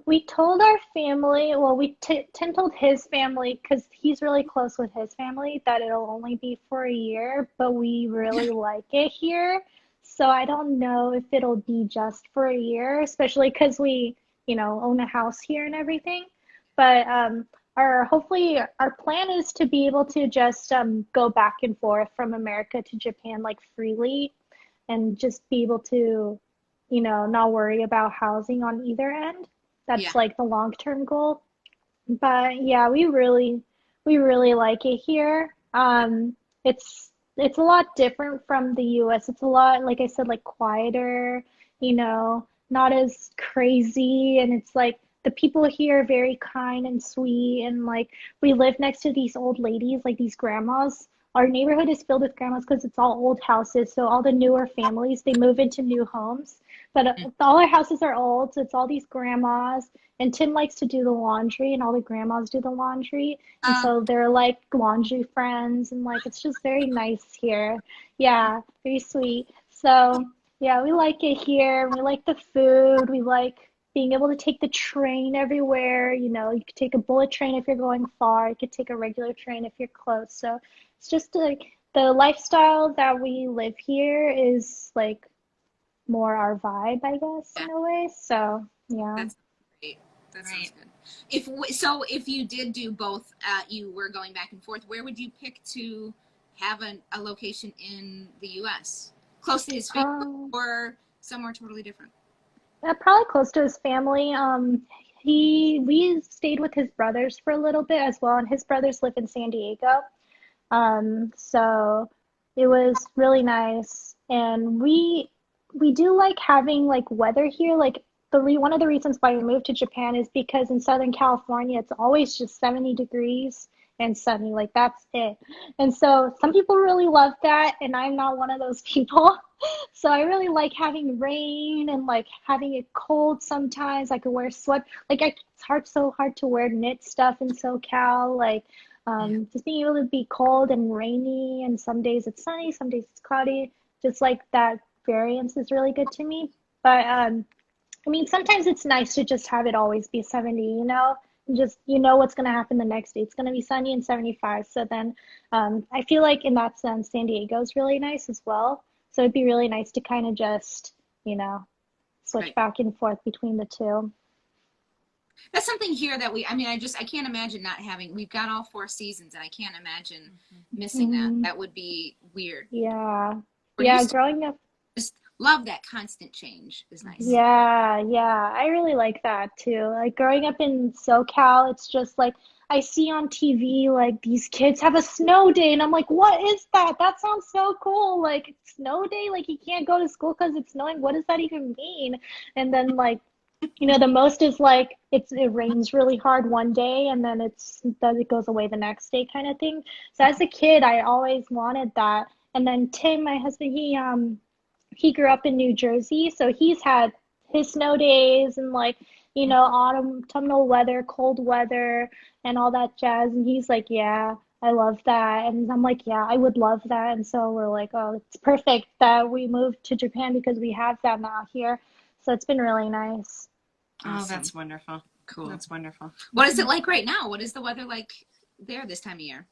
We told our family, well, Tim told his family because he's really close with his family that it'll only be for a year, but we really like it here. So I don't know if it'll be just for a year, especially because we, own a house here and everything. But hopefully our plan is to be able to just go back and forth from America to Japan like freely and just be able to, not worry about housing on either end. Yeah. That's like the long-term goal. But yeah, we really like it here. It's a lot different from the US. It's a lot, like I said, like quieter, not as crazy, and it's like the people here are very kind and sweet, and like we live next to these old ladies, like these grandmas. Our neighborhood is filled with grandmas because it's all old houses, so all the newer families, they move into new homes. But all our houses are old, so it's all these grandmas. And Tim likes to do the laundry, and all the grandmas do the laundry. And Um, so they're like laundry friends, and like it's just very nice here. Yeah, very sweet. So, yeah, we like it here. We like the food. We like being able to take the train everywhere. You could take a bullet train if you're going far. You could take a regular train if you're close. So it's just like the lifestyle that we live here is like more our vibe, I guess, yeah, in a way. So, yeah. that's great. That sounds Right. good. If you did do both, you were going back and forth, where would you pick to have a location in the U.S.? Close to his family Um, or somewhere totally different? Probably close to his family. We stayed with his brothers for a little bit as well, and his brothers live in San Diego. So it was really nice, and we do like having like weather here. Like one of the reasons why we moved to Japan is because in Southern California it's always just 70 degrees and sunny. Like that's it. And so some people really love that, and I'm not one of those people. So I really like having rain and like having it cold sometimes. I could wear sweat. Like it's so hard to wear knit stuff in SoCal. Like Yeah. just being able to be cold and rainy, and some days it's sunny, some days it's cloudy. Just like that variance is really good to me. But I mean, sometimes it's nice to just have it always be 70, and just what's going to happen the next day. It's going to be sunny and 75. So then I feel like in that sense, San Diego is really nice as well. So it'd be really nice to kind of just, switch Right. back and forth between the two. That's something here that I can't imagine not having, we've got all four seasons and I can't imagine missing that. Hmm. That would be weird. Yeah. We're Yeah, used to growing up. just love that constant change is nice. Yeah, yeah, I really like that too. Like growing up in SoCal, it's just like I see on TV like these kids have a snow day, and I'm like, what is that? That sounds so cool. Like snow day, like you can't go to school because it's snowing. What does that even mean? And then like, the most is like it rains really hard one day, and then it goes away the next day kind of thing. So as a kid, I always wanted that. And then Tim, my husband, he grew up in New Jersey, so he's had his snow days and like, autumnal weather, cold weather, and all that jazz. And he's like, yeah, I love that. And I'm like, yeah, I would love that. And so we're like, oh, it's perfect that we moved to Japan because we have that now here. So it's been really nice. Oh, Awesome. that's wonderful. Cool. That's wonderful. What is it like right now? What is the weather like there this time of year?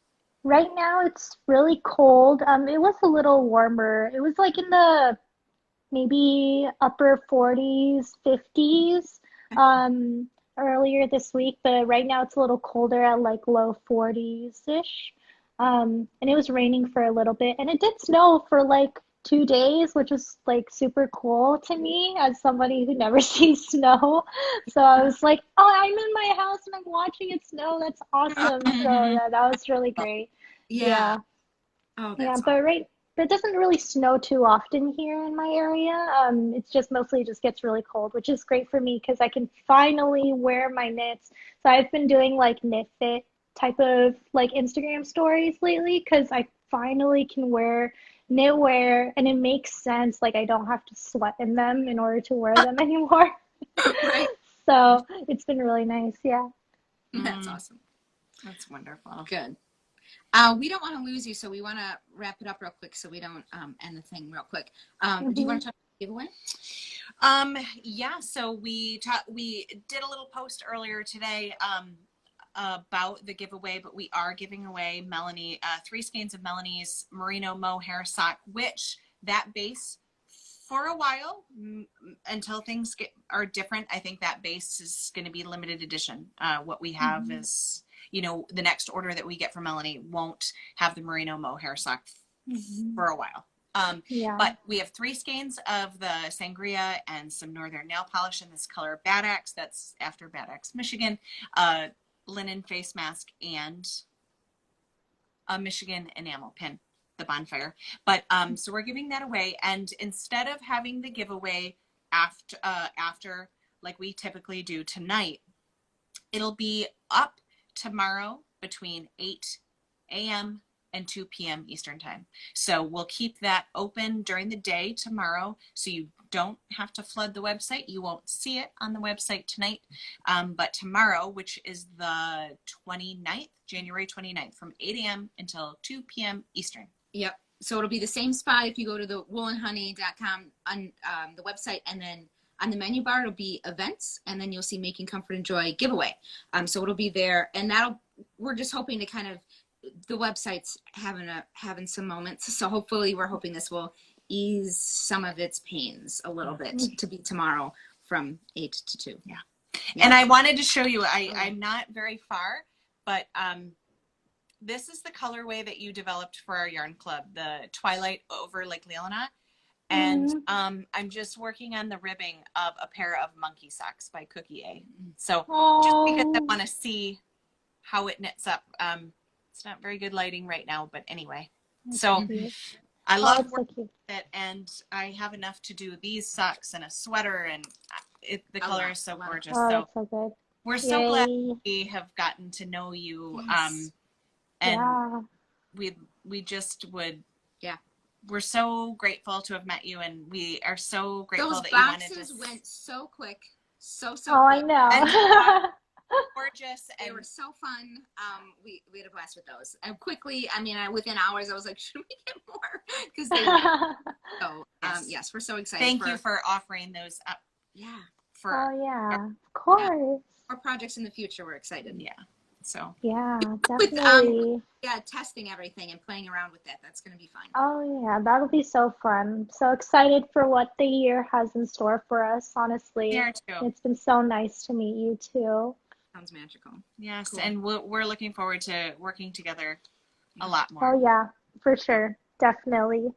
Right now it's really cold. It was a little warmer. It was like in the maybe upper 40s, 50s earlier this week, but right now it's a little colder at like low 40s-ish. And it was raining for a little bit, and it did snow for like 2 days, which was like super cool to me as somebody who never sees snow. So I was like, oh, I'm in my house and I'm watching it snow. That's awesome. So Mhm. yeah, that was really great. Yeah. Yeah. Oh, Yeah, that's awesome. but it doesn't really snow too often here in my area. It's just mostly just gets really cold, which is great for me because I can finally wear my knits. So I've been doing like knit fit type of like Instagram stories lately because I finally can wear knitwear and it makes sense. Like I don't have to sweat in them in order to wear them anymore. Right. So it's been really nice. Yeah. That's Mm, awesome. that's wonderful. Good. We don't want to lose you, so we want to wrap it up real quick so we don't end the thing real quick. Do you want Hmm. to talk about the giveaway? Yeah, so we did a little post earlier today about the giveaway, but we are giving away Melanie 3 skeins of Melanie's merino mo hair sock, which that base for a while until things are different. I think that base is going to be limited edition. What we have Hmm. is the next order that we get from Melanie won't have the merino mohair sock for a while. Yeah. But we have 3 skeins of the sangria and some northern nail polish in this color Bad Axe. That's after Bad Axe, Michigan. Linen face mask and a Michigan enamel pin, the bonfire. But so we're giving that away, and instead of having the giveaway after like we typically do tonight, it'll be up tomorrow between 8 a.m. and 2 p.m. Eastern time. So we'll keep that open during the day tomorrow, so you don't have to flood the website. You won't see it on the website tonight, but tomorrow, which is the 29th, January 29th, from 8 a.m. until 2 p.m. Eastern. Yep. So it'll be the same spot if you go to the woolenhoney.com on the website, and then on the menu bar, it'll be events, and then you'll see Making Comfort and Joy giveaway. So it'll be there, and we're just hoping to kind of, the website's having some moments. So hopefully we're hoping this will ease some of its pains a little bit to be tomorrow from 8 to 2. Yeah. And I wanted to show you, I'm not very far, but this is the colorway that you developed for our yarn club, the Twilight over Lake Leelanau. And I'm just working on the ribbing of a pair of monkey socks by Cookie A. So just because I want to see how it knits up. It's not very good lighting right now, but anyway. So I love working with it, and I have enough to do these socks and a sweater, and the color is so gorgeous. Oh, so good. We're so glad we have gotten to know you. Yes. And we just would, we're so grateful to have met you, and we are so grateful Those that you wanted to. boxes went so quick, so Oh, I quick. know. And gorgeous. They And were so fun. We had a blast with those. And quickly, I mean, within hours, I was like, should we get more? Because they were. So, yes, we're so excited. thank you for offering those up. Yeah. For Oh, yeah. Of course. more projects in the future. We're excited. Yeah. So. Yeah, With, definitely. testing everything and playing around with that. That's going to be fun. Oh, yeah, that'll be so fun. So excited for what the year has in store for us, honestly. There too. It's been so nice to meet you, too. Sounds magical. Yes, Cool. and we're looking forward to working together a lot more. Oh, yeah, for sure. Definitely.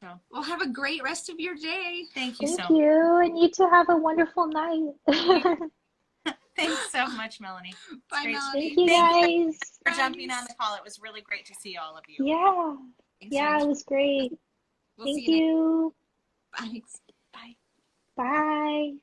So, Well, have a great rest of your day. thank you Thank so you. And you two have a wonderful night. Thanks so much, Melanie. Bye, great. Melanie. Thank you, guys. For jumping on the call. It was really great to see all of you. Yeah. Thanks so Yeah, much. it was great. We'll Thank see you you. next. Bye. Bye. Bye.